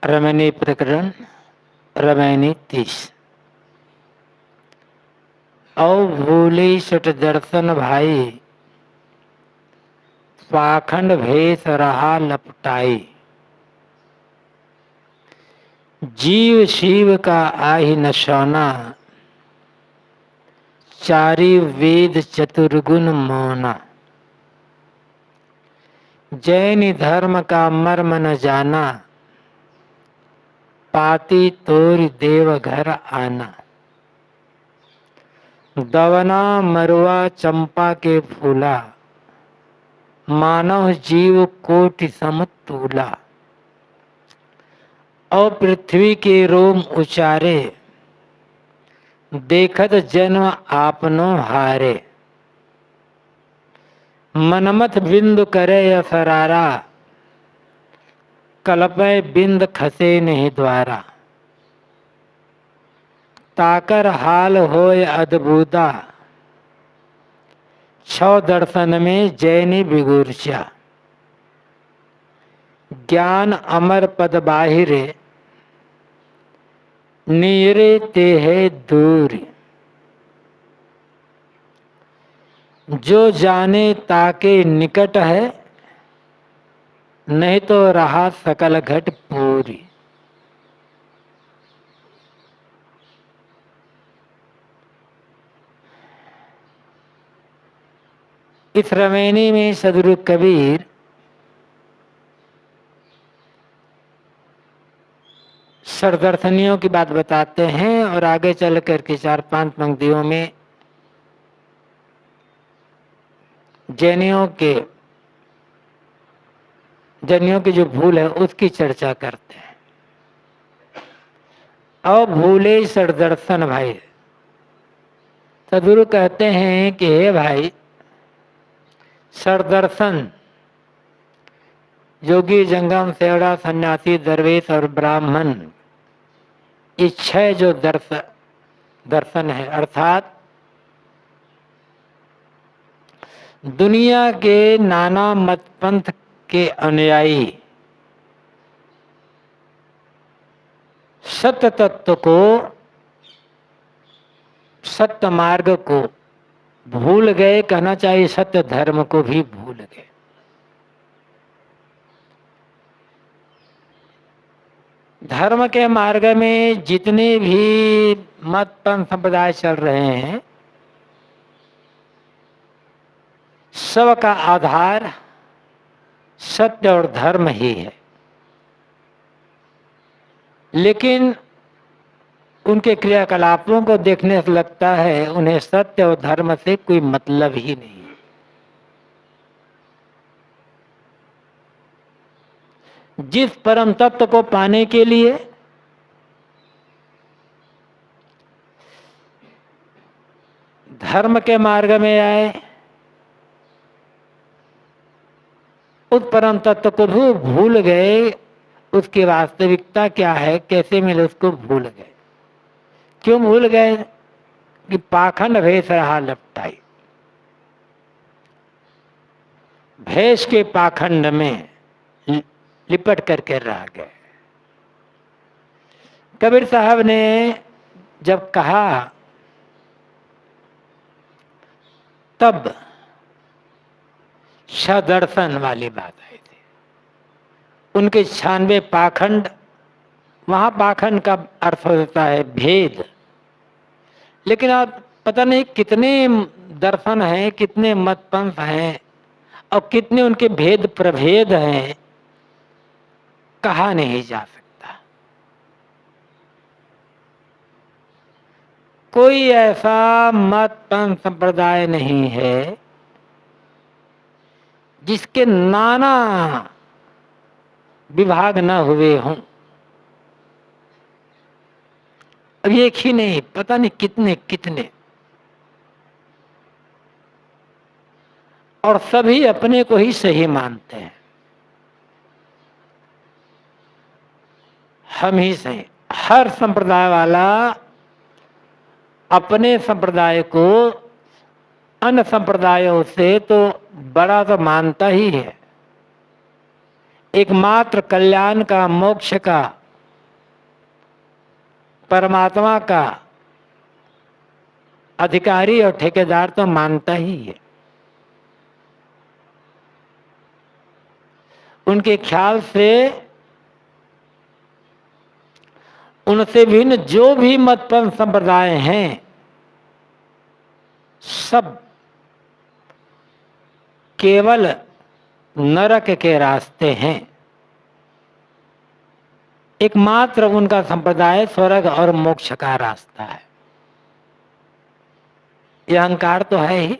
रमणी प्रकरण रमैनी 30। औ भूले सट दर्शन भाई, पाखंड भेष रहा लपटाई। जीव शिव का आहि नशाना, चारि वेद चतुर्गुण मौना। जैन धर्म का मर्म न जाना, पाती तोर देव घर आना। दवना मरुआ चंपा के फूला, मानव जीव कोटि समतूला। और पृथ्वी के रोम उचारे, देखत जन्म आपनो हारे। मनमथ बिंदु करे असरारा, कल्पय बिंद खसे नहीं द्वारा। ताकर हाल होय अद्भुता, छौ दर्शन में जैनी विगुर्चा। ज्ञान अमर पद बाहिरे, नीरे ते है दूर। जो जाने ताके निकट है, नहीं तो रहा सकल घट पूरी। इस रमैनी में सदगुरु कबीर सर्वदर्शनियों की बात बताते हैं और आगे चल करके 4-5 पंक्तियों में जैनियों की जो भूल है उसकी चर्चा करते हैं। और भूले सर्वदर्शन भाई, सदगुरु कहते हैं कि हे भाई, सर्वदर्शन योगी, जंगम, सेवड़ा, सन्यासी, दरवेश और ब्राह्मण, ये 6 जो दर्शन है, अर्थात दुनिया के नाना मत पंथ के अनुयायी सत्य तत्व को, सत्य मार्ग को भूल गए, कहना चाहिए सत्य धर्म को भी भूल गए। धर्म के मार्ग में जितने भी मत पंथ संप्रदाय चल रहे हैं, सब का आधार सत्य और धर्म ही है। लेकिन उनके क्रियाकलापों को देखने से लगता है उन्हें सत्य और धर्म से कोई मतलब ही नहीं। जिस परम तत्व को पाने के लिए धर्म के मार्ग में आए, उस परम तत्व को भी भूल गए। उसकी वास्तविकता क्या है, कैसे मिले, उसको भूल गए। क्यों भूल गए? कि पाखंड भेष रहा लपटाई। भेष के पाखंड में लिपट करके रह गए। कबीर साहब ने जब कहा तब सदर्शन वाली बात आई थी। उनके 96 पाखंड, वहां पाखंड का अर्थ होता है भेद। लेकिन आप पता नहीं कितने दर्शन हैं, कितने मत पंथ हैं और कितने उनके भेद प्रभेद हैं, कहा नहीं जा सकता। कोई ऐसा मत पंथ संप्रदाय नहीं है जिसके नाना विभाग न हुए हों। अब एक ही नहीं, पता नहीं कितने कितने, और सभी अपने को ही सही मानते हैं। हम ही सही। हर संप्रदाय वाला अपने संप्रदाय को अन्य संप्रदायों से तो बड़ा तो मानता ही है। एकमात्र कल्याण का, मोक्ष का परमात्मा का अधिकारी और ठेकेदार तो मानता ही है। उनके ख्याल से उनसे भिन्न जो भी मतपंथ संप्रदाय हैं सब केवल नरक के रास्ते हैं। एकमात्र उनका संप्रदाय स्वर्ग और मोक्ष का रास्ता है। यह अहंकार तो है ही,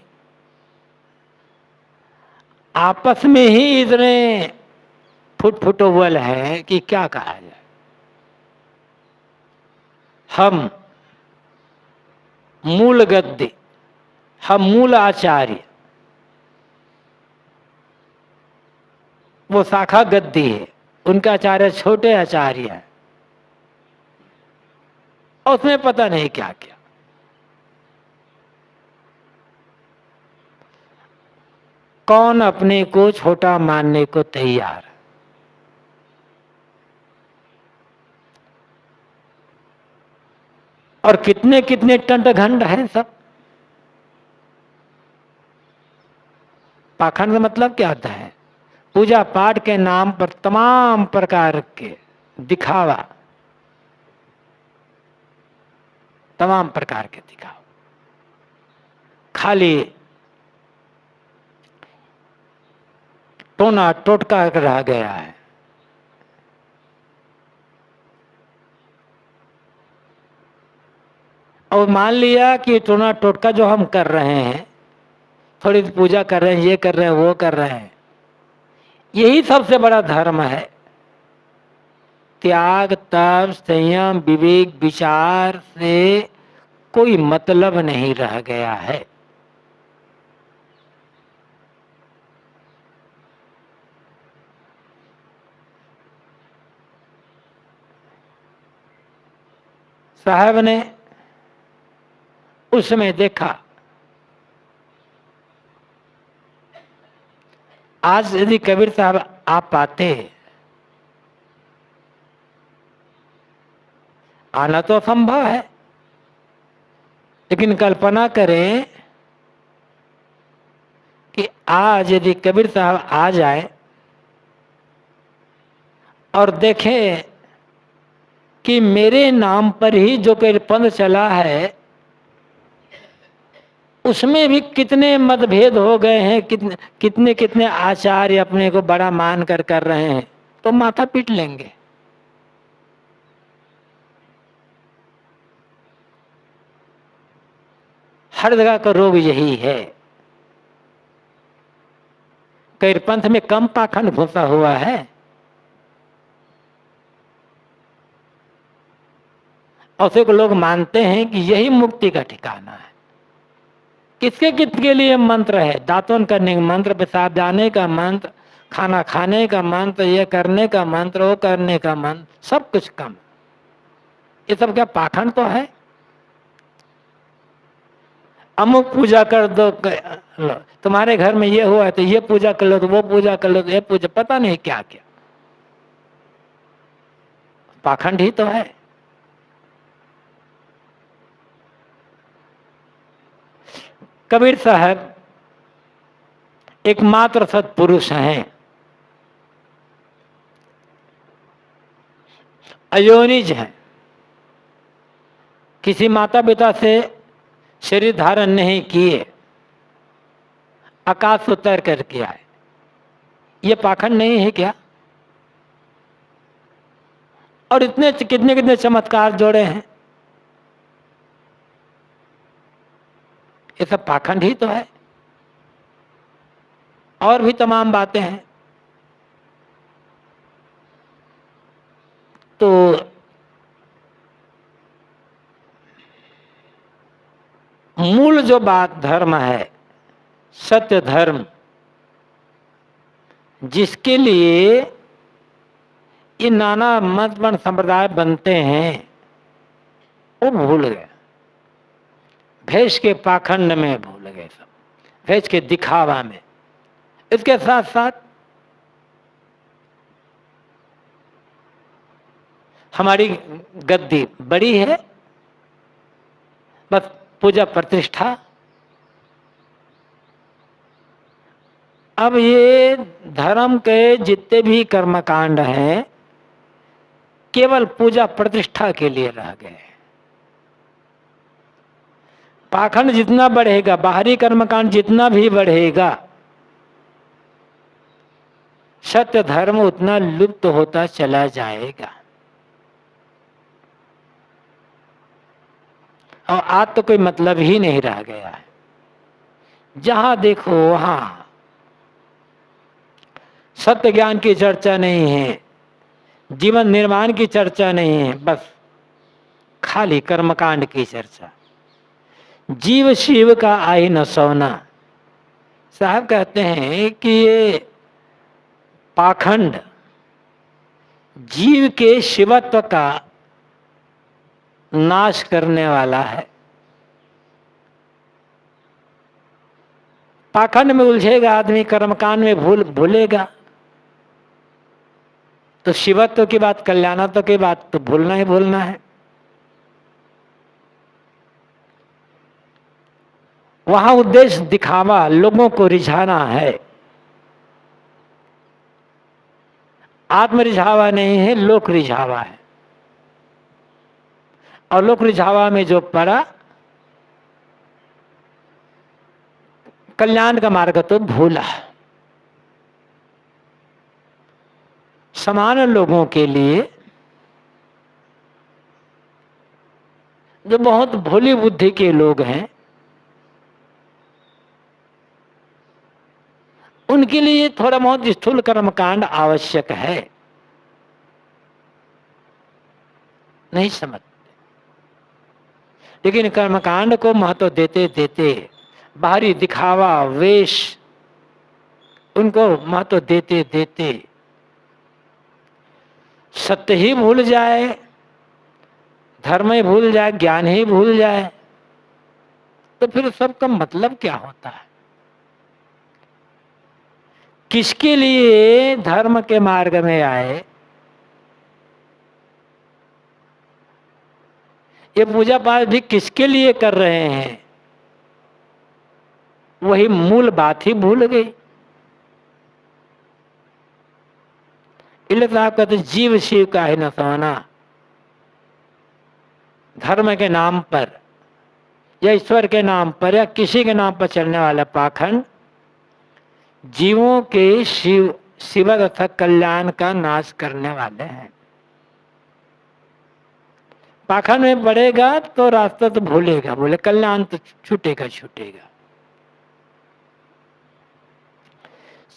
आपस में ही इतने फुटफुटोवल है कि क्या कहा जाए। हम मूल गद्दी, हम मूल आचार्य, वो शाखा गद्दी है, उनका आचार्य छोटे आचार्य है, और उसमें पता नहीं क्या क्या। कौन अपने को छोटा मानने को तैयार है? और कितने कितने टंट घंट हैं सब। पाखंड का मतलब क्या होता है? पूजा पाठ के नाम पर तमाम प्रकार के दिखावा, तमाम प्रकार के दिखावा, खाली टोना टोटका रह गया है। और मान लिया कि टोना टोटका जो हम कर रहे हैं, थोड़ी पूजा कर रहे हैं, ये कर रहे हैं, वो कर रहे हैं, यही सबसे बड़ा धर्म है। त्याग, तप, संयम, विवेक, विचार से कोई मतलब नहीं रह गया है। साहब ने उस समय देखा, आज यदि कबीर साहब आप पाते, आना तो असंभव है, लेकिन कल्पना करें कि आज यदि कबीर साहब आ जाए और देखें कि मेरे नाम पर ही जो कबीर पंथ चला है उसमें भी कितने मतभेद हो गए हैं, कितने कितने आचार्य अपने को बड़ा मान कर रहे हैं, तो माथा पीट लेंगे। हर जगह का रोग यही है। कबीर पंथ में कम पाखंड घुसा हुआ है, और उसे को लोग मानते हैं कि यही मुक्ति का ठिकाना है। किसके किसके लिए मंत्र है? दातुन करने का मंत्र, पेशाब जाने का मंत्र, खाना खाने का मंत्र, ये करने का मंत्र, वो करने का मंत्र, सब कुछ कम। ये सब क्या पाखंड तो है? अमुक पूजा कर दो, तुम्हारे घर में ये हुआ है तो ये पूजा कर लो, तो वो पूजा कर लो, तो ये पूजा, पता नहीं क्या क्या। पाखंड ही तो है। कबीर साहब एकमात्र सत्पुरुष हैं, अयोनिज हैं, किसी माता पिता से शरीर धारण नहीं किए, आकाश उतर करके आए। ये पाखंड नहीं है क्या? और इतने कितने कितने चमत्कार जोड़े हैं, ये सब पाखंड ही तो है। और भी तमाम बातें हैं। तो मूल जो बात धर्म है, सत्य धर्म, जिसके लिए ये नाना मत संप्रदाय बनते हैं, वो भूल गए। भेष के पाखंड में भूल गए सब, भेष के दिखावा में। इसके साथ साथ हमारी गद्दी बड़ी है, बस पूजा प्रतिष्ठा। अब ये धर्म के जितने भी कर्मकांड हैं केवल पूजा प्रतिष्ठा के लिए रह गए। पाखंड जितना बढ़ेगा, बाहरी कर्मकांड जितना भी बढ़ेगा, सत्य धर्म उतना लुप्त होता चला जाएगा। और आज तो कोई मतलब ही नहीं रह गया है। जहां देखो वहां सत्य ज्ञान की चर्चा नहीं है, जीवन निर्माण की चर्चा नहीं है, बस खाली कर्मकांड की चर्चा। जीव शिव का आई न सोना। साहब कहते हैं कि ये पाखंड जीव के शिवत्व का नाश करने वाला है। पाखंड में उलझेगा आदमी, कर्मकांड में भूलेगा तो शिवत्व की बात, कल्याणत्व की बात तो भूलना ही भूलना है। वहां उद्देश्य दिखावा, लोगों को रिझाना है। आत्म रिझावा नहीं है, लोक रिझावा है। और लोक रिझावा में जो पड़ा, कल्याण का मार्ग तो भूला। समान लोगों के लिए जो बहुत भोली बुद्धि के लोग हैं, उनके लिए थोड़ा बहुत स्थूल कर्मकांड आवश्यक है। नहीं समझ, लेकिन कर्मकांड को महत्व देते देते, बाहरी दिखावा, वेश, उनको महत्व देते देते सत्य ही भूल जाए, धर्म ही भूल जाए, ज्ञान ही भूल जाए, तो फिर सबका मतलब क्या होता है? किसके लिए धर्म के मार्ग में आए? ये पूजा पाठ भी किसके लिए कर रहे हैं? वही मूल बात ही भूल गई। इसलिए साहब कहते जीव शिव का है न सोना। धर्म के नाम पर या ईश्वर के नाम पर या किसी के नाम पर चलने वाला पाखंड जीवों के शिव तथा कल्याण का नाश करने वाले हैं। पाखंड में बढ़ेगा तो रास्ता तो भूलेगा, बोले कल्याण तो छूटेगा छूटेगा।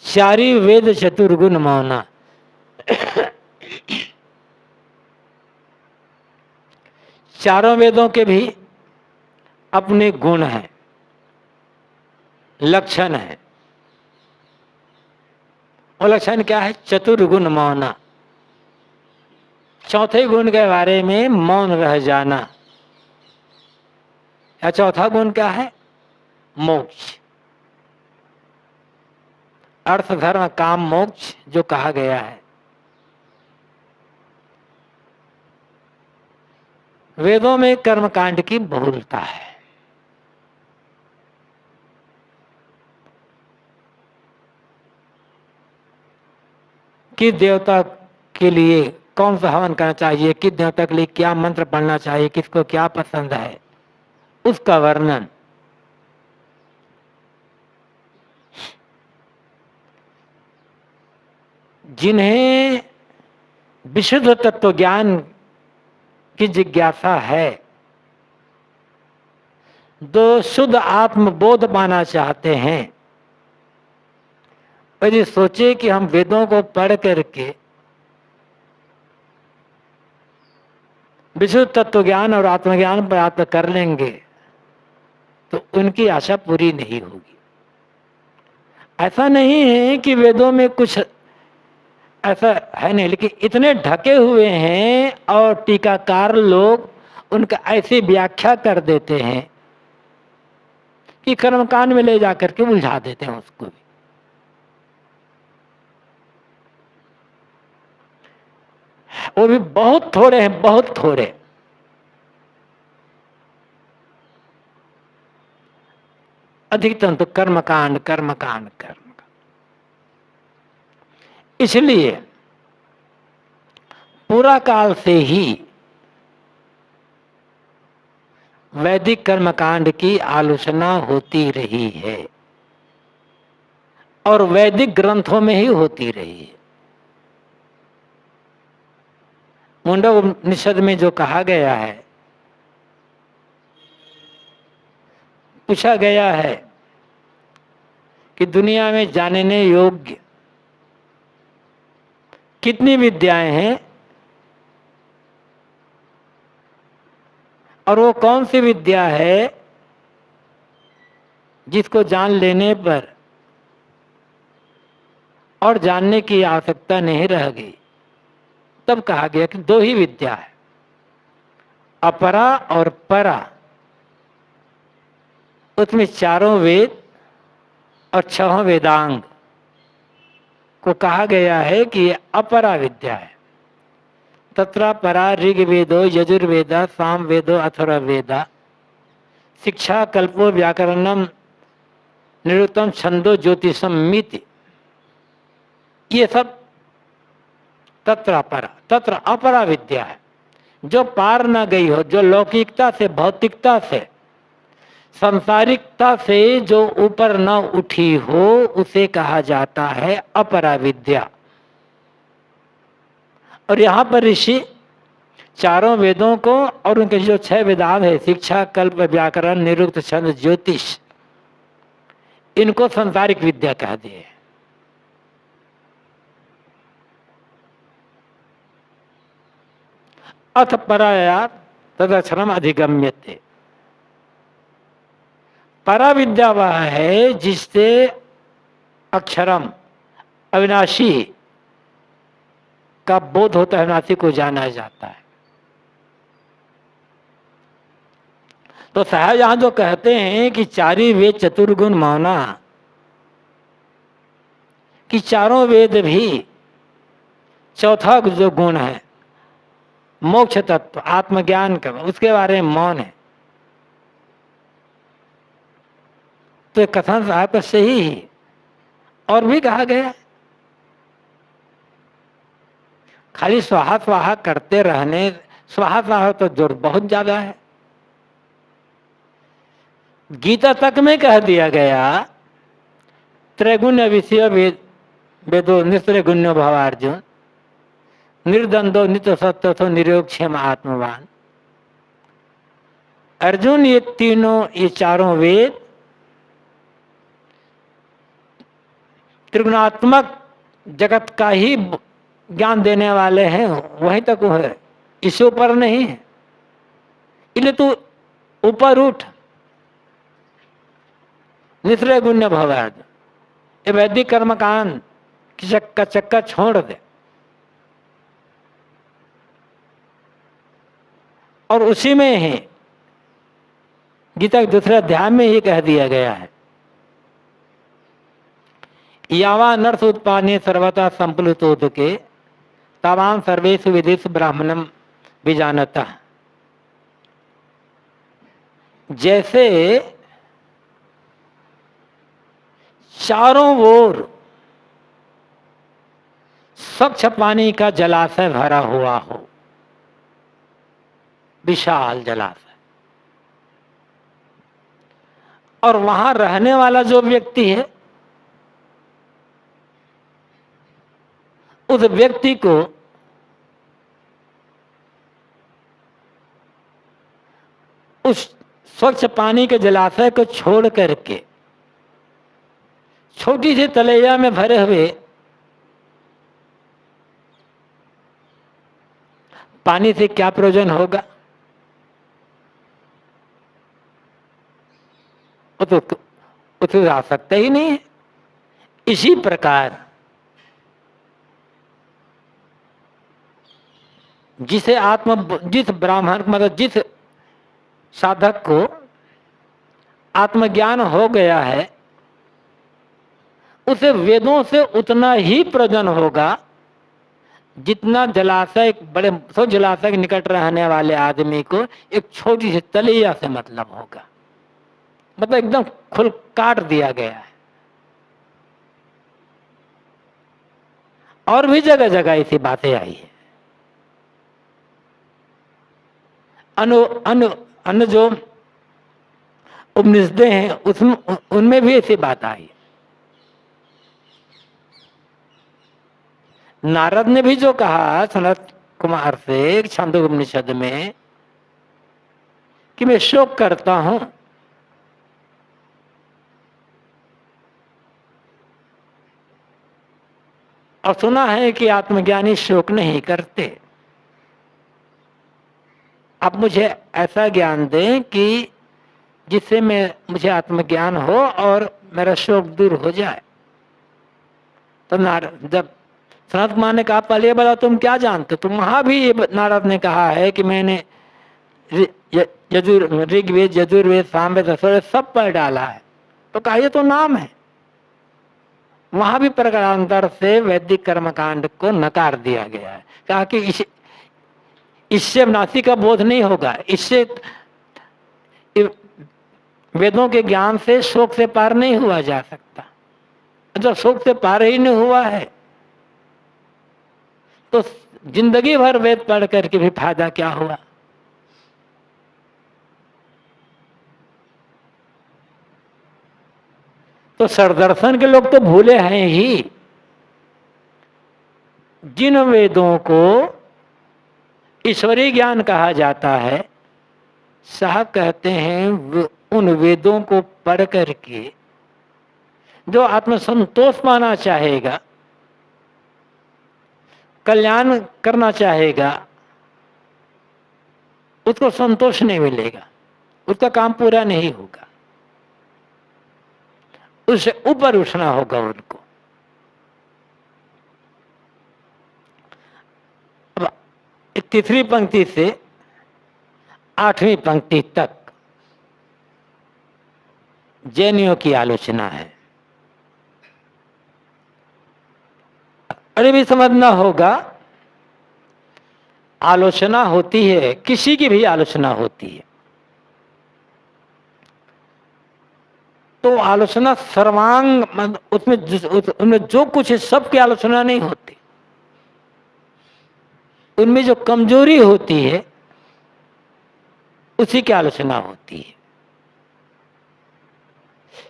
चारी वेद चतुर्गुण मौना। चारों वेदों के भी अपने गुण हैं, लक्षण है। वो लक्षण क्या है? चतुर्गुण मौना। चौथे गुण के बारे में मौन रह जाना। या चौथा गुण क्या है? मोक्ष। अर्थ धर्म काम मोक्ष जो कहा गया है। वेदों में कर्मकांड की बहुलता है। किस देवता के लिए कौन सा हवन करना चाहिए, किस देवता के लिए क्या मंत्र पढ़ना चाहिए, किसको क्या पसंद है, उसका वर्णन। जिन्हें विशुद्ध तत्व ज्ञान की जिज्ञासा है, जो शुद्ध आत्मबोध पाना चाहते हैं, यदि सोचे कि हम वेदों को पढ़ करके विशुद्ध तत्व ज्ञान और आत्मज्ञान प्राप्त कर लेंगे, तो उनकी आशा पूरी नहीं होगी। ऐसा नहीं है कि वेदों में कुछ ऐसा है नहीं, लेकिन इतने ढके हुए हैं और टीकाकार लोग उनका ऐसी व्याख्या कर देते हैं कि कर्मकांड में ले जाकर के उलझा देते हैं उसको भी। वो भी बहुत थोड़े हैं, बहुत थोड़े। अधिकतम तो कर्मकांड कर्मकांड कर्म। इसलिए पूरा काल से ही वैदिक कर्मकांड की आलोचना होती रही है और वैदिक ग्रंथों में ही होती रही है। मुंडक उपनिषद में जो कहा गया है, पूछा गया है कि दुनिया में जानने योग्य कितनी विद्याएं हैं और वो कौन सी विद्या है जिसको जान लेने पर और जानने की आवश्यकता नहीं रह गई। तब कहा गया कि दो ही विद्या है, अपरा और परा। उसमें चारों वेद और छहों वेदांग को कहा गया है कि ये अपरा विद्या है। तत्र परा ऋग्वेदो यजुर्वेदा सामवेदो अथर्ववेदा शिक्षा कल्पो व्याकरणम निरुक्तम छंदो ज्योतिषम मिति। ये सब तत्र अपरा विद्या है, जो पार न गई हो, जो लौकिकता से, भौतिकता से, सांसारिकता से जो ऊपर न उठी हो, उसे कहा जाता है अपरा विद्या। और यहाँ पर ऋषि चारों वेदों को और उनके जो 6 वेदांत है, शिक्षा कल्प व्याकरण निरुक्त छंद ज्योतिष, इनको सांसारिक विद्या कह दिए। अथ पराया तदक्षरम अधिगम्यते। परा विद्या वह है जिससे अक्षरम अविनाशी का बोध होता है, अविनाशी को जाना जाता है। तो साहब यहां जो कहते हैं कि चारी वेद चतुर्गुण माना, कि चारों वेद भी चौथा जो गुण है मोक्ष तत्व आत्मज्ञान का, उसके बारे में मौन है। तो कथन साहब का सही ही और भी कहा गया, खाली स्वाहा स्वाहा करते रहने, स्वाहा स्वाहा तो जोर बहुत ज्यादा है। गीता तक में कह दिया गया त्रैगुण्य विषय वेदो निस्त्रैगुण्यो भवार्जुन निर्द्वंदो नित्य सत्य निरोक्षेम आत्मवान। अर्जुन, ये तीनों, ये चारों वेद त्रिगुणात्मक जगत का ही ज्ञान देने वाले हैं, वहीं तक वो है, इससे ऊपर नहीं है। इसलिए तू ऊपर उठ, निस्त्रैगुण्य भवार्जुन। ये वैदिक कर्मकांड का चक्कर छोड़ दे। और उसी में ही गीता के दूसरे अध्याय में ही कह दिया गया है, यावा नर्थ उत्पादने सर्वथा संप्लुतोदके तावान सर्वेषु विदेश ब्राह्मणम विजानता। जैसे चारों ओर स्वच्छ पानी का जलाशय भरा हुआ हो, विशाल जलाशय, और वहां रहने वाला जो व्यक्ति है, उस व्यक्ति को उस स्वच्छ पानी के जलाशय को छोड़ करके छोटी सी तलैया में भरे हुए पानी से क्या प्रयोजन होगा? वो तो आ सकता ही नहीं है। इसी प्रकार जिस ब्राह्मण, मतलब जिस साधक को आत्मज्ञान हो गया है, उसे वेदों से उतना ही प्रयोजन होगा जितना जलाशय, बड़े सो जलाशय के निकट रहने वाले आदमी को एक छोटी सी तलैया से मतलब होगा, मतलब एकदम खुल काट दिया गया है। और भी जगह जगह ऐसी बातें आई है। अनु अनु अनु जो उपनिषदें हैं उसमें, उनमें भी ऐसी बात आई। नारद ने भी जो कहा सनत कुमार से छांदोग्य उपनिषद में कि मैं शोक करता हूं, और सुना है कि आत्मज्ञानी शोक नहीं करते। आप मुझे ऐसा ज्ञान दें कि जिससे मुझे आत्मज्ञान हो और मेरा शोक दूर हो जाए। तो नारद, जब सनत कुमार ने कहा पहले बोला तुम क्या जानते, तुम वहां भी ये नारद ने कहा है कि मैंने ऋग्वेद, यजुर्वेद, सामवेद, अथर्ववेद सब पढ़ डाला है। तो कहा ये तो नाम है। वहां भी प्रकारांतर से वैदिक कर्मकांड को नकार दिया गया है। कहा कि इससे नास्तिक का बोध नहीं होगा, इससे वेदों के ज्ञान से शोक से पार नहीं हुआ जा सकता। जब शोक से पार ही नहीं हुआ है तो जिंदगी भर वेद पढ़ करके भी फायदा क्या हुआ। तो सरदर्शन के लोग तो भूले हैं ही। जिन वेदों को ईश्वरीय ज्ञान कहा जाता है, साहब कहते हैं उन वेदों को पढ़ करके जो आत्मसंतोष पाना चाहेगा, कल्याण करना चाहेगा, उसको संतोष नहीं मिलेगा, उसका काम पूरा नहीं होगा, उससे ऊपर उठना होगा उनको। अब तीसरी पंक्ति से 8वीं पंक्ति तक जैनियों की आलोचना है। अरे भी समझना होगा, आलोचना होती है, किसी की भी आलोचना होती है, तो आलोचना सर्वांग, उसमें जो कुछ है सबकी आलोचना नहीं होती। उनमें जो कमजोरी होती है उसी की आलोचना होती है।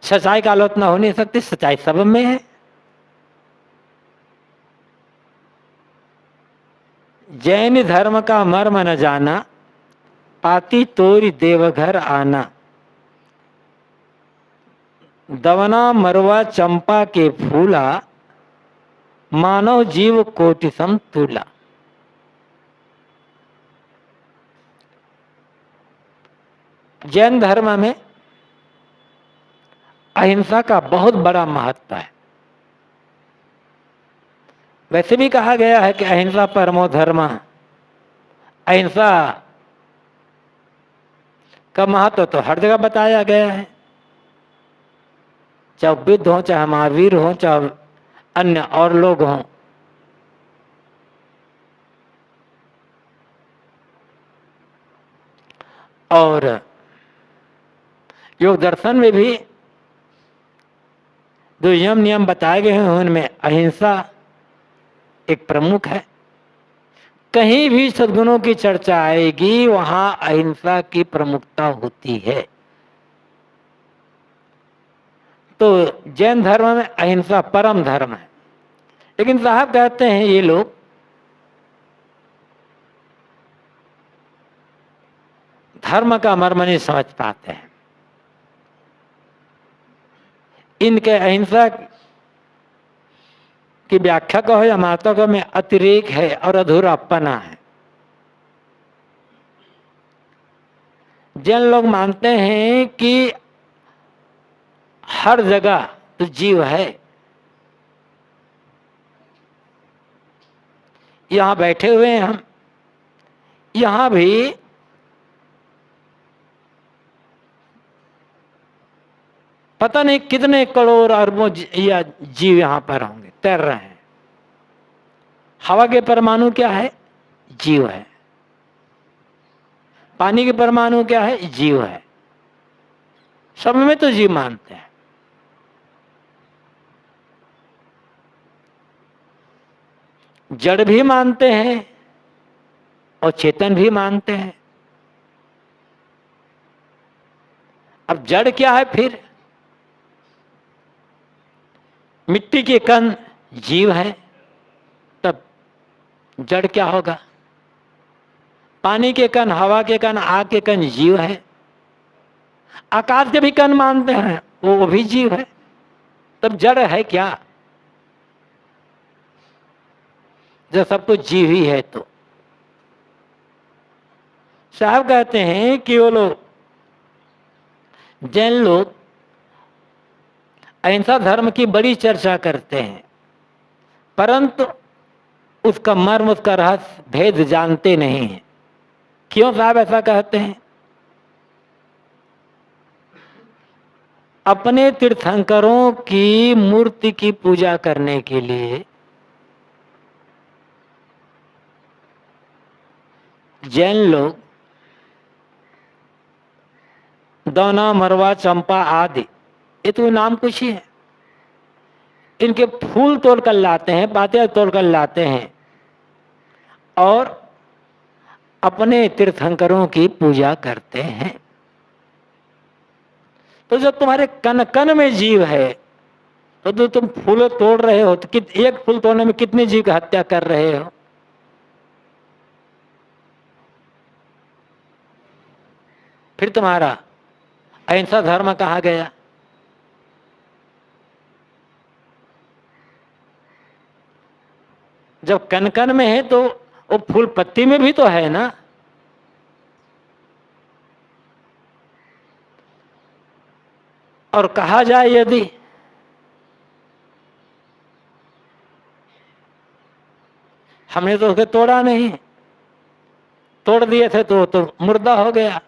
सच्चाई का आलोचना हो नहीं सकती, सच्चाई सब में है। जैन धर्म का मर्म न जाना, पाती तोरी देवघर आना, दवना मरवा चंपा के फूला, मानव जीव कोटि समतुला। जैन धर्म में अहिंसा का बहुत बड़ा महत्व है। वैसे भी कहा गया है कि अहिंसा परमो धर्म। अहिंसा का महत्व तो हर जगह बताया गया है, चाहे बुद्ध हो, चाहे महावीर हो, चाहे अन्य और लोग हों। और योग दर्शन में भी जो यम नियम बताए गए हैं उनमें अहिंसा एक प्रमुख है। कहीं भी सद्गुणों की चर्चा आएगी वहां अहिंसा की प्रमुखता होती है। तो जैन धर्म में अहिंसा परम धर्म है। लेकिन साहब कहते हैं ये लोग धर्म का मर्म नहीं समझ पाते हैं। इनके अहिंसा की व्याख्या कहो या महत्व कहो में अतिरेक है और अधूरापना है। जैन लोग मानते हैं कि हर जगह तो जीव है। यहां बैठे हुए हैं हम, यहां भी पता नहीं कितने करोड़ अरबों या जीव यहां पर होंगे, तैर रहे हैं। हवा के परमाणु क्या है? जीव है। पानी के परमाणु क्या है? जीव है। सब में तो जीव मानते हैं। जड़ भी मानते हैं और चेतन भी मानते हैं। अब जड़ क्या है फिर? मिट्टी के कण जीव है, तब जड़ क्या होगा? पानी के कण, हवा के कण, आग के कण जीव है। आकाश के भी कण मानते हैं, वो भी जीव है। तब जड़ है क्या? जब सब कुछ जीव ही है तो साहब कहते हैं कि वो लोग जैन लोग अहिंसा धर्म की बड़ी चर्चा करते हैं, परंतु उसका मर्म, उसका रहस्य, भेद जानते नहीं हैं। क्यों साहब ऐसा कहते हैं? अपने तीर्थंकरों की मूर्ति की पूजा करने के लिए जैन लोग दौना, मरवा, चंपा आदि, ये तो नाम कुछ ही है, इनके फूल तोड़ कर लाते हैं, पाते तोड़ कर लाते हैं और अपने तीर्थंकरों की पूजा करते हैं। तो जब तुम्हारे कण कण में जीव है तो तुम फूल तोड़ रहे हो तो एक फूल तोड़ने में कितने जीव की हत्या कर रहे हो? फिर तुम्हारा अहिंसा धर्म कहाँ गया? जब कण कण में है तो वो फूल पत्ती में भी तो है ना। और कहा जाए यदि हमने तो उसे तोड़ा नहीं, तोड़ दिए थे तो मुर्दा हो गया,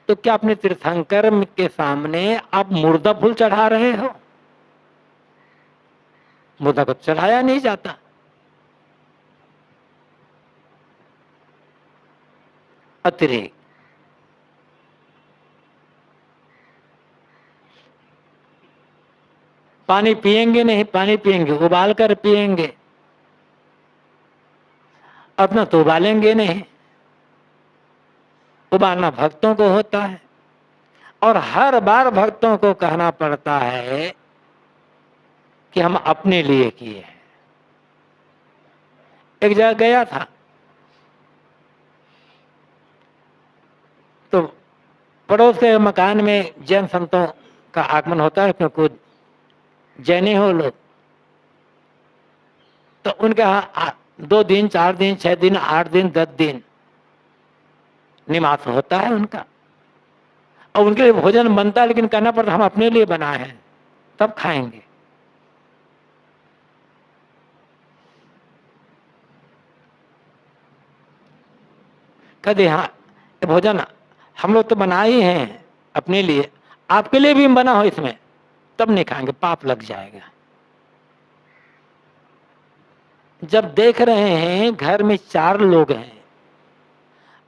तो क्या अपने तीर्थंकर के सामने आप मुर्दा फूल चढ़ा रहे हो? मुर्दा को चढ़ाया नहीं जाता। अतिरेक। पानी पिएंगे नहीं, पानी पिएंगे उबाल कर पिएंगे, अपना तो उबालेंगे नहीं। उबालना भक्तों को होता है और हर बार भक्तों को कहना पड़ता है कि हम अपने लिए किए हैं। एक जगह गया था तो पड़ोस के मकान में जैन संतों का आगमन होता है, क्योंकि जैनी हो लोग, तो उनके यहाँ 2 दिन, 4 दिन, 6 दिन, 8 दिन, 10 दिन निवास होता है उनका, और उनके लिए भोजन बनता है, लेकिन कहना पड़ता हम अपने लिए बनाए हैं तब खाएंगे। कहते हाँ भोजन हम लोग तो बनाए ही हैं अपने लिए, आपके लिए भी बना हो इसमें, तब नहीं खाएंगे, पाप लग जाएगा। जब देख रहे हैं घर में 4 लोग हैं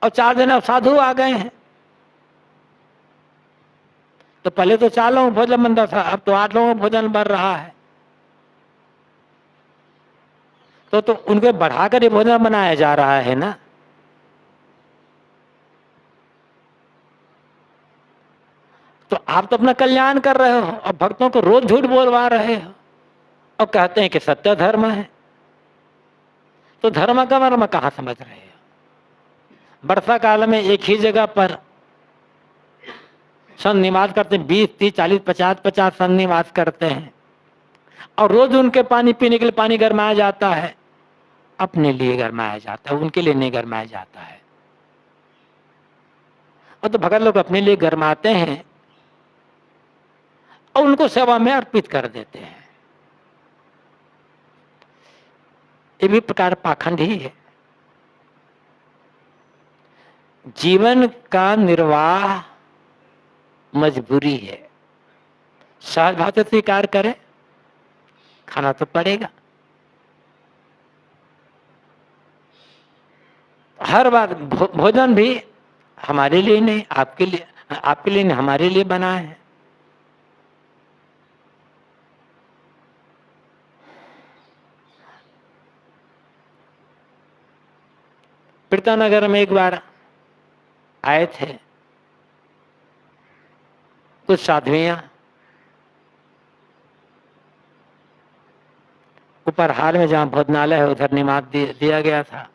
और 4 दिन अब साधु आ गए हैं, तो पहले तो 4 लोगों भोजन बनता था, अब तो 8 लोगों भोजन बन रहा है, तो उनके बढ़ाकर ये भोजन बनाया जा रहा है ना। तो आप तो अपना कल्याण कर रहे हो और भक्तों को रोज झूठ बोलवा रहे हो और कहते हैं कि सत्य धर्म है। तो धर्म का मर्म कहाँ समझ रहे हो? वर्षा काल में एक ही जगह पर सन्निवास करते हैं, 20, 30, 40, 50 सन्निवास करते हैं और रोज उनके पानी पीने के लिए पानी गरमाया जाता है, अपने लिए गरमाया जाता है, उनके लिए नहीं गरमाया जाता है। और तो भगत लोग अपने लिए गरमाते हैं और उनको सेवा में अर्पित कर देते हैं। ये भी प्रकार पाखंड ही है। जीवन का निर्वाह मजबूरी है, सहज भाव से स्वीकार करें, खाना तो पड़ेगा। हर बात भोजन भी हमारे लिए नहीं, आपके लिए नहीं, हमारे लिए बना है। पीड़ितानगर में एक बार आए थे कुछ साध्वियां, ऊपर हाल में जहाँ भोजनालय है उधर निवास दिया गया था।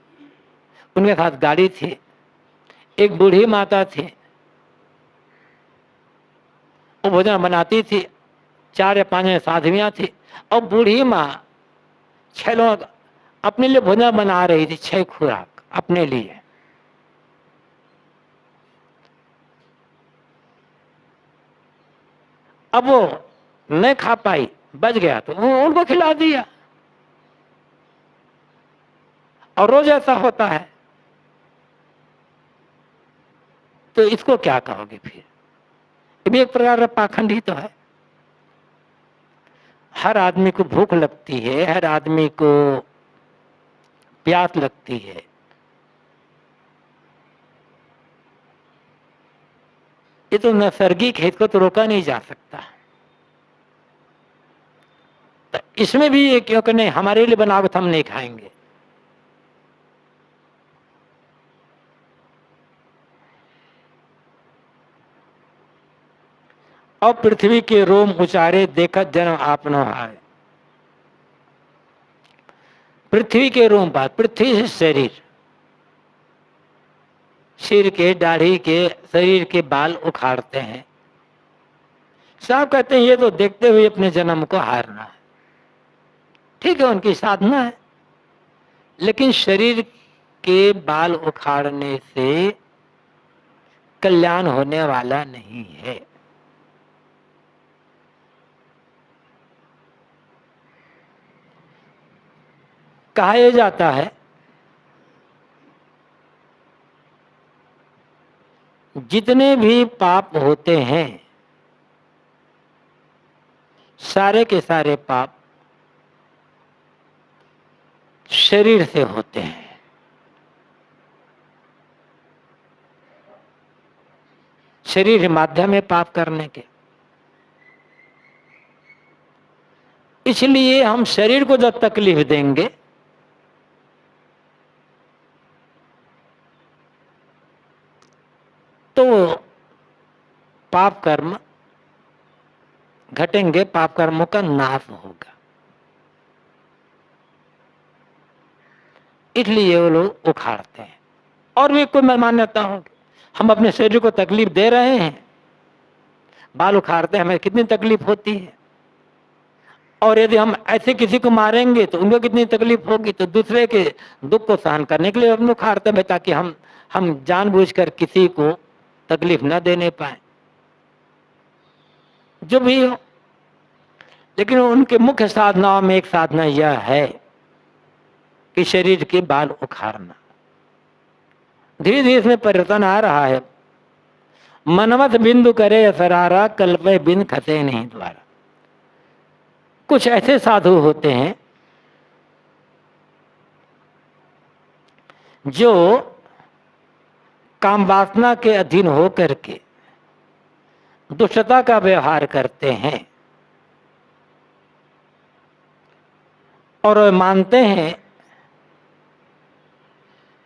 उनके साथ गाड़ी थी, एक बूढ़ी माता थी, वो भोजन बनाती थी, 4 या 5 साध्वियां थी, और बूढ़ी माँ 6 लोग अपने लिए भोजन बना रही थी, 6 खुराक अपने लिए। अब वो नहीं खा पाई, बच गया तो उनको खिला दिया। और रोज ऐसा होता है, तो इसको क्या कहोगे फिर? ये भी एक प्रकार का पाखंड ही तो है। हर आदमी को भूख लगती है, हर आदमी को प्यास लगती है। ये तो नैसर्गिक है, इसको तो रोका नहीं जा सकता। तो इसमें भी ये क्यों कि नहीं, हमारे लिए बनाओ तो हम नहीं खाएंगे। और पृथ्वी के रोम उचारे देखत जन्म आपनो आए। पृथ्वी के रोम बात, पृथ्वी से शरीर, सिर के, दाढ़ी के, शरीर के बाल उखाड़ते हैं। साहब कहते हैं ये तो देखते हुए अपने जन्म को हारना है। ठीक है, उनकी साधना है, लेकिन शरीर के बाल उखाड़ने से कल्याण होने वाला नहीं है। कहा यह जाता है जितने भी पाप होते हैं, सारे के सारे पाप शरीर से होते हैं। शरीर माध्यम है पाप करने के। इसलिए हम शरीर को जब तकलीफ देंगे तो पाप कर्म घटेंगे, पाप कर्मों का नाश होगा। इसलिए वो लोग उखाड़ते हैं। और भी कोई मान्यता होगी, हम अपने शरीर को तकलीफ दे रहे हैं, बाल उखाड़ते हैं, हमें कितनी तकलीफ होती है। और यदि हम ऐसे किसी को मारेंगे तो उनको कितनी तकलीफ होगी। तो दूसरे के दुख को सहन करने के लिए हम उखाड़ते हैं, ताकि हम जानबूझकर किसी को तकलीफ न देने पाए, जो भी हो। लेकिन उनके मुख्य साधनाओं में एक साधना यह है कि शरीर के बाल उखाड़ना। धीरे धीरे इसमें परिवर्तन आ रहा है। मनवत बिंदु करे असरारा, कल्पे बिंद खसे नहीं द्वारा। कुछ ऐसे साधु होते हैं जो काम वासना के अधीन होकर के दुष्टता का व्यवहार करते हैं, और मानते हैं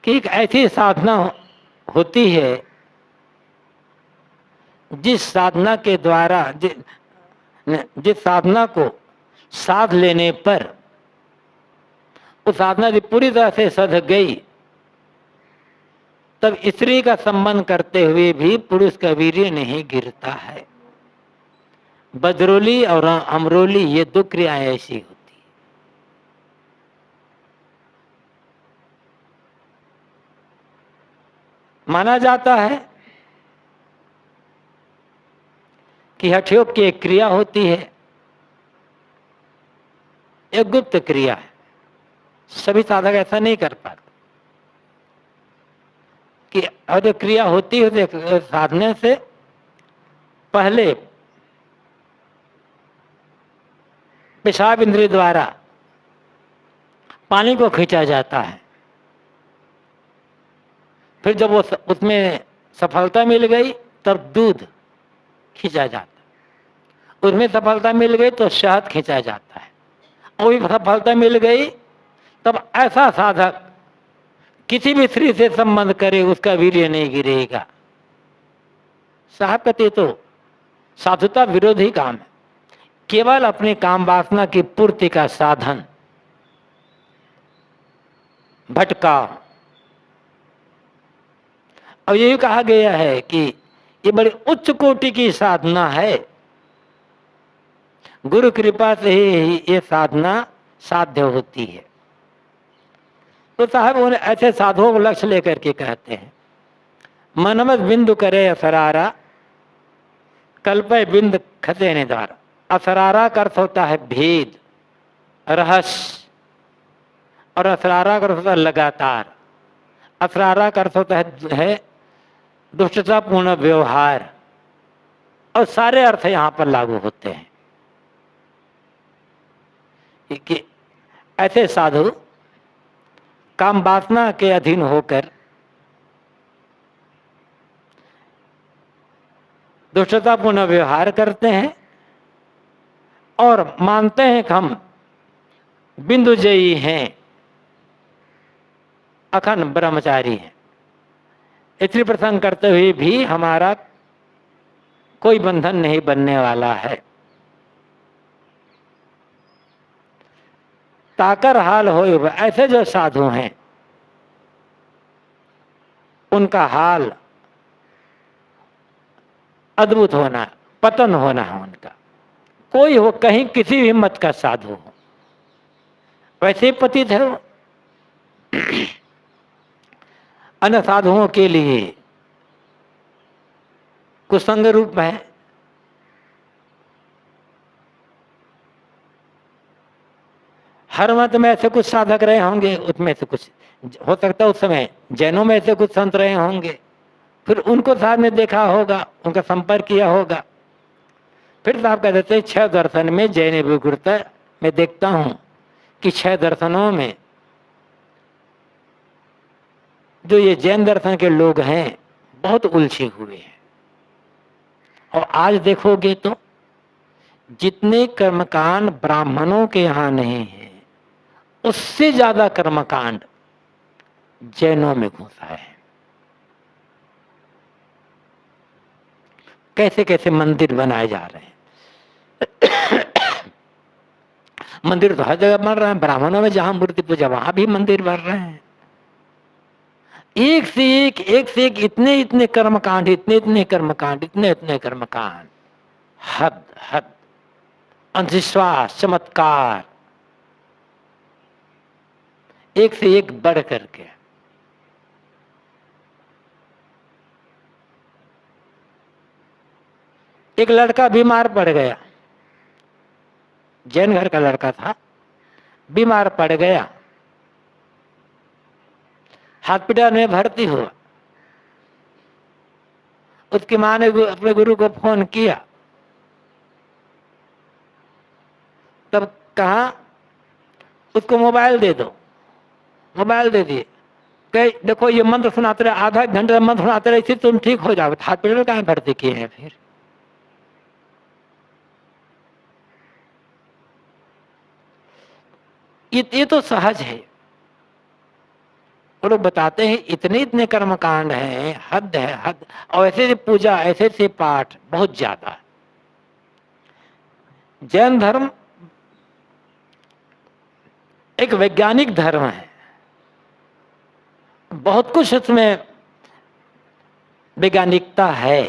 कि एक ऐसी साधना होती है जिस साधना के द्वारा जिस साधना को साध लेने पर उस साधना यदि पूरी तरह से सध गई, तब स्त्री का संबंध करते हुए भी पुरुष का वीर्य नहीं गिरता है। बदरोली और अमरोली ये 2 क्रियाएं ऐसी होती। माना जाता है कि हठयोग की एक क्रिया होती है, एक गुप्त क्रिया है। सभी साधक ऐसा नहीं कर पाते कि जो क्रिया होती है साधने से पहले पेशाब इंद्रिय द्वारा पानी को खींचा जाता है, फिर जब वो उसमें सफलता मिल गई तब दूध खींचा जाता है, उसमें सफलता मिल गई तो शहद खींचा जाता है, और सफलता मिल गई तब ऐसा साधक किसी भी स्त्री से संबंध करे उसका वीर्य नहीं गिरेगा। साहब कहते तो साधुता विरोधी काम है, केवल अपनी काम वासना की पूर्ति का साधन भटकाव। और यही कहा गया है कि ये बड़ी उच्च कोटि की साधना है, गुरु कृपा से ही ये साधना साध्य होती है। तो साहब उन्हें ऐसे साधुओं को लक्ष्य लेकर के कहते हैं, मनमत बिंदु करे असरारा, कल्पय बिंद खते निधार। असरारा का अर्थ होता है भेद, रहस्य, और असरारा का अर्थ होता है लगातार। असरारा का अर्थ होता है दुष्टतापूर्ण व्यवहार, और सारे अर्थ यहां पर लागू होते हैं कि ऐसे साधु काम वासना के अधीन होकर दुष्टतापूर्ण व्यवहार करते हैं और मानते हैं कि हम बिंदुजयी हैं, अखंड ब्रह्मचारी हैं। इतनी प्रसंग करते हुए भी हमारा कोई बंधन नहीं बनने वाला है। ताकर हाल हो, ऐसे जो साधु हैं उनका हाल अद्भुत होना, पतन होना है उनका। कोई हो, कहीं किसी भी मत का साधु हो, वैसे ही पतित है वो। अन्य साधुओं के लिए कुसंग रूप है। हर मत में ऐसे कुछ साधक रहे होंगे, उसमें से कुछ हो सकता है उस समय जैनों में ऐसे कुछ संत रहे होंगे, फिर उनको साहब ने देखा होगा, उनका संपर्क किया होगा। फिर साहब कह देते 6 दर्शन में जैन विकृता, मैं देखता हूं कि 6 दर्शनों में जो ये जैन दर्शन के लोग हैं बहुत उलझे हुए हैं। और आज देखोगे तो जितने कर्मकांड ब्राह्मणों के यहाँ नहीं है, उससे ज्यादा कर्मकांड जैनों में घुसा है। कैसे कैसे मंदिर बनाए जा रहे हैं। मंदिर तो हर जगह बन रहा है, ब्राह्मणों में जहां मूर्ति पूजा वहां भी मंदिर बन रहे हैं। एक से एक इतने इतने कर्मकांड, इतने इतने कर्मकांड, इतने इतने कर्मकांड, हद हद, अंधविश्वास, चमत्कार, एक से एक बढ़ करके। एक लड़का बीमार पड़ गया, जैन घर का लड़का था, बीमार पड़ गया, हॉस्पिटल में भर्ती हुआ। उसकी मां ने अपने गुरु को फोन किया, तब कहा उसको मोबाइल दे दो। मोबाइल दे दिए, कहे देखो ये मंत्र सुनाते रहे, आधा घंटे मंत्र सुनाते रहे, इससे तुम ठीक हो जाओगे। हॉस्पिटल कहाँ भर्ती किए हैं फिर? ये तो सहज है। वो लोग बताते हैं इतने इतने कर्मकांड हैं, हद है हद। और ऐसे से पूजा, ऐसे से पाठ बहुत ज्यादा है। जैन धर्म एक वैज्ञानिक धर्म है, बहुत कुछ उसमें वैज्ञानिकता है,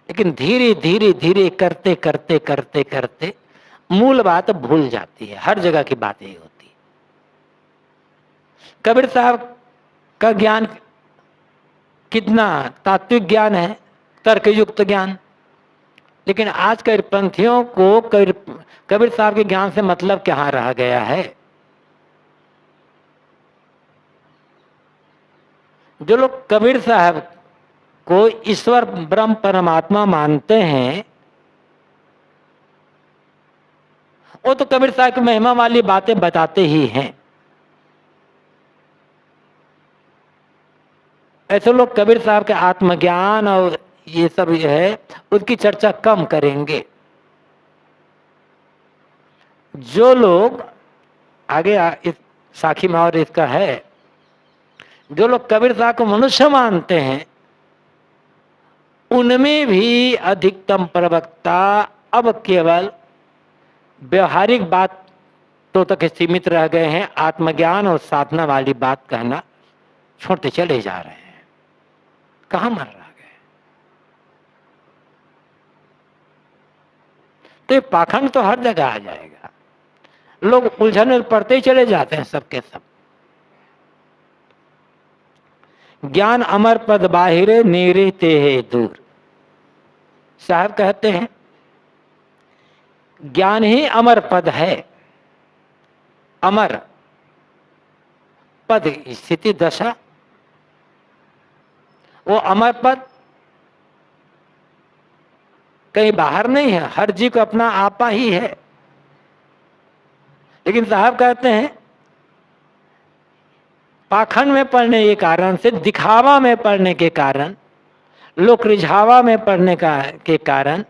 लेकिन धीरे धीरे धीरे करते करते करते करते मूल बात भूल जाती है। हर जगह की बात यही होती है। कबीर साहब का ज्ञान कितना तात्विक ज्ञान है, तर्कयुक्त ज्ञान, लेकिन आज कबीर पंथियों को कबीर साहब के ज्ञान से मतलब क्या रह गया है। जो लोग कबीर साहब को ईश्वर ब्रह्म परमात्मा मानते हैं, वो तो कबीर साहब की महिमा वाली बातें बताते ही हैं। ऐसे लोग कबीर साहब के आत्मज्ञान और ये सब ये है उसकी चर्चा कम करेंगे। जो लोग आगे इस साखी में और इसका है, जो लोग कबीर साहब को मनुष्य मानते हैं उनमें भी अधिकतम प्रवक्ता अब केवल व्यवहारिक बात तो तक सीमित रह गए हैं, आत्मज्ञान और साधना वाली बात कहना छोड़ते चले जा रहे हैं। कहां मर रह गए? तो ये पाखंड तो हर जगह आ जाएगा, लोग उलझन में पड़ते ही चले जाते हैं सबके सब। ज्ञान अमर पद बाहिरे नीरे ते है दूर। साहब कहते हैं ज्ञान ही अमर पद है। अमर पद स्थिति दशा, वो अमर पद कहीं बाहर नहीं है, हर जीव को अपना आपा ही है। लेकिन साहब कहते हैं पाखंड में पढ़ने के कारण से, दिखावा में पढ़ने के कारण, लोक रिझावा में पढ़ने के कारण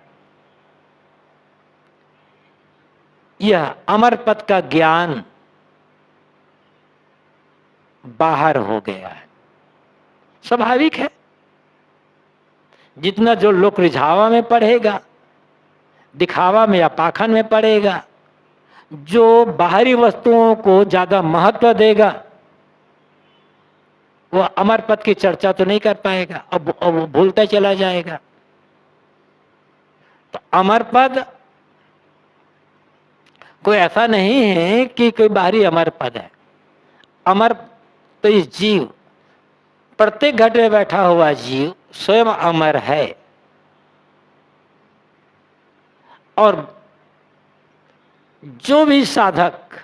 यह अमर पद का ज्ञान बाहर हो गया है। स्वाभाविक है, जितना जो लोक रिझावा में पढ़ेगा, दिखावा में या पाखंड में पढ़ेगा, जो बाहरी वस्तुओं को ज्यादा महत्व देगा वो अमर पद की चर्चा तो नहीं कर पाएगा, अब भूलता चला जाएगा। तो अमर पद कोई ऐसा नहीं है कि कोई बाहरी अमर पद है। अमर तो इस जीव, प्रत्येक घट में बैठा हुआ जीव स्वयं अमर है। और जो भी साधक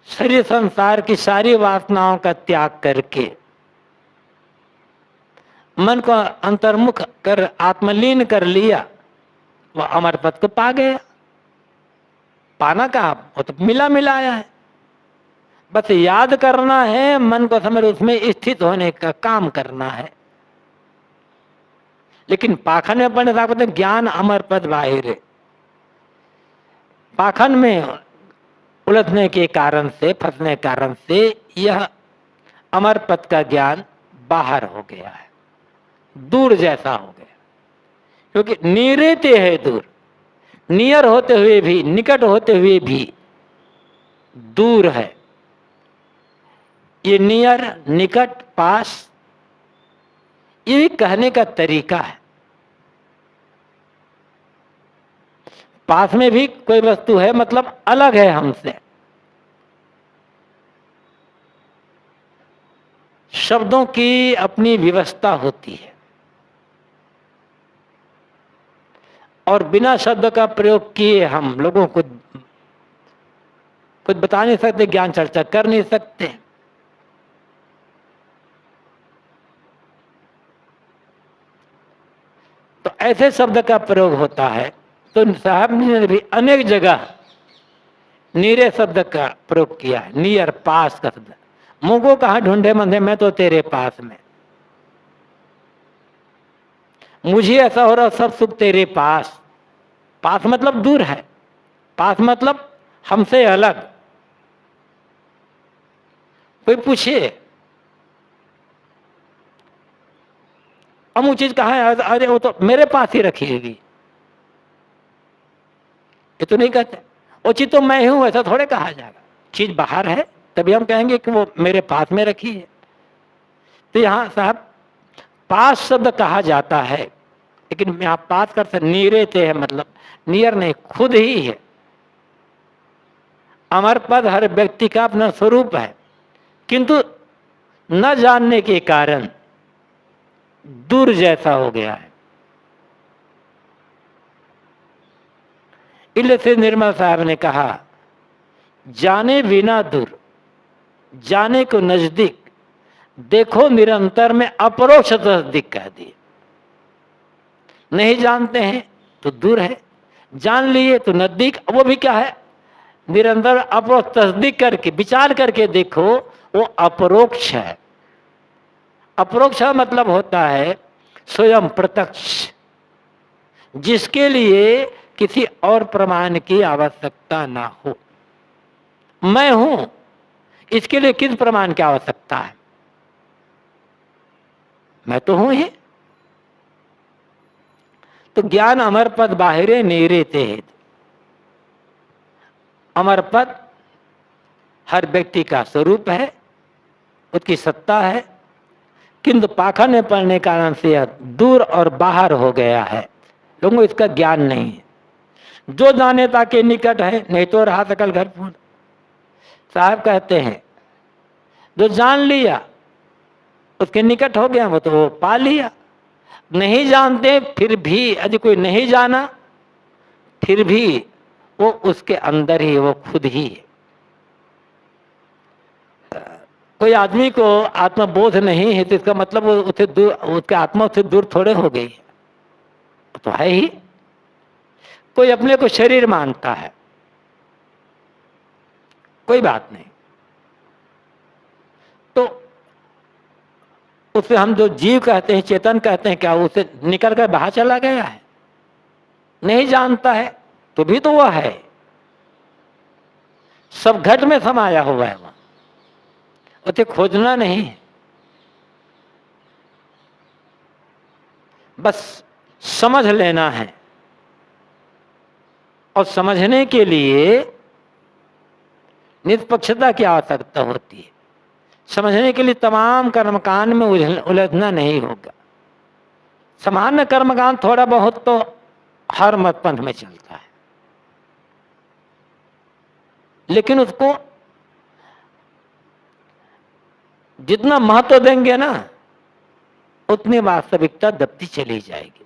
शरीर संसार की सारी वासनाओं का त्याग करके मन को अंतर्मुख कर आत्मलीन कर लिया, वह अमर पद को पा गया। पाना कहा, वो तो मिला मिलाया है, बस याद करना है, मन को समझ उसमें स्थित होने का काम करना है। लेकिन पाखंड में पढ़ने से ज्ञान अमर पद बाहिर, पाखंड में उलझने के कारण से, फंसने के कारण से यह अमर पद का ज्ञान बाहर हो गया है, दूर जैसा हो गया। क्योंकि नीरेते है दूर, नियर होते हुए भी, निकट होते हुए भी दूर है। ये नियर, निकट, पास, ये भी कहने का तरीका है। पास में भी कोई वस्तु है मतलब अलग है हमसे। शब्दों की अपनी व्यवस्था होती है और बिना शब्द का प्रयोग किए हम लोगों को कुछ बता नहीं सकते, ज्ञान चर्चा कर नहीं सकते। तो ऐसे शब्द का प्रयोग होता है। तो साहब ने भी अनेक जगह नीरे शब्द का प्रयोग किया है, नियर, पास का शब्द। मुझको कहाँ ढूंढे मंधे, मैं तो तेरे पास में, मुझे ऐसा हो रहा सब सुख तेरे पास। पास मतलब दूर है, पास मतलब हमसे अलग। कोई पूछे वो चीज कहाँ है, अरे वो तो मेरे पास ही रखी होगी, ये तो नहीं कहते। वो चीज तो मैं हूं, ऐसा थोड़े कहा जाएगा। चीज बाहर है तभी हम कहेंगे कि वो मेरे पास में रखी है। तो यहाँ साहब पास शब्द कहा जाता है, लेकिन यहाँ पास कर नीरे थे है, मतलब नियर नहीं, खुद ही है। अमर पद हर व्यक्ति का अपना स्वरूप है, किंतु न जानने के कारण दूर जैसा हो गया है। इसलिए निर्मल साहब ने कहा जाने बिना दूर, जाने को नजदीक, देखो निरंतर में अपरोक्ष तस्दीक कह दिए। नहीं जानते हैं तो दूर है, जान लिए तो नजदीक। वो भी क्या है, निरंतर अपरोक्ष तस्दीक करके विचार करके देखो वो अपरोक्ष है। अपरोक्ष मतलब होता है स्वयं प्रत्यक्ष, जिसके लिए किसी और प्रमाण की आवश्यकता ना हो। मैं हूं, इसके लिए किस प्रमाण की आवश्यकता है? मैं तो हूं ही। तो ज्ञान अमर पद बाहिरे नीरे ते। अमर पद हर व्यक्ति का स्वरूप है, उसकी सत्ता है, किंतु पाखंड में पड़ने कारण से यह दूर और बाहर हो गया है। लोगों को इसका ज्ञान नहीं है। जो जाने ताके निकट है, नहीं तो रहा सकल घर पूर्ण। साहब कहते हैं जो जान लिया उसके निकट हो गया, वो तो वो पा लिया। नहीं जानते फिर भी, यदि कोई नहीं जाना फिर भी वो उसके अंदर ही, वो खुद ही है। कोई आदमी को आत्मबोध नहीं है तो इसका मतलब वो उसे दूर, उसके आत्मा उससे दूर थोड़े हो गई है, तो है ही। कोई अपने को शरीर मानता है, कोई बात नहीं, तो उसे हम जो जीव कहते हैं, चेतन कहते हैं, क्या उसे निकल कर बाहर चला गया है? नहीं जानता है तो भी तो वह है, सब घट में समाया हुआ है। वह उसे खोजना नहीं है, बस समझ लेना है। और समझने के लिए निष्पक्षता की आवश्यकता होती है। समझने के लिए तमाम कर्मकांड में उलझना नहीं होगा। सामान्य कर्मकांड थोड़ा बहुत तो हर मत पंथ में चलता है, लेकिन उसको जितना महत्व देंगे ना, उतनी वास्तविकता दबती चली जाएगी।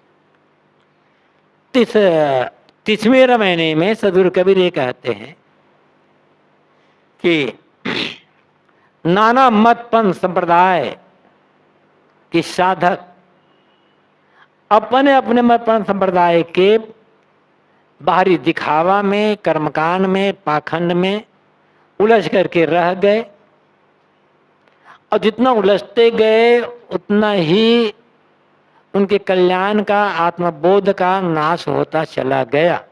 30वें महीने में सदगुरु कबीर ये कहते हैं कि नाना मत पंथ संप्रदाय के साधक अपने अपने मत पंथ संप्रदाय के बाहरी दिखावा में, कर्मकांड में, पाखंड में उलझ करके रह गए, और जितना उलझते गए उतना ही उनके कल्याण का, आत्मबोध का नाश होता चला गया।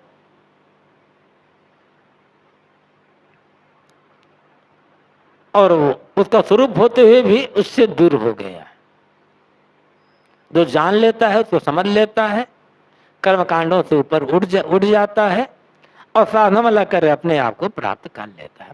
और उसका स्वरूप होते हुए भी उससे दूर हो गया। जो जान लेता है उसको समझ लेता है, कर्मकांडों से ऊपर उठ जाता है और साधना वाला कर अपने आप को प्राप्त कर लेता है।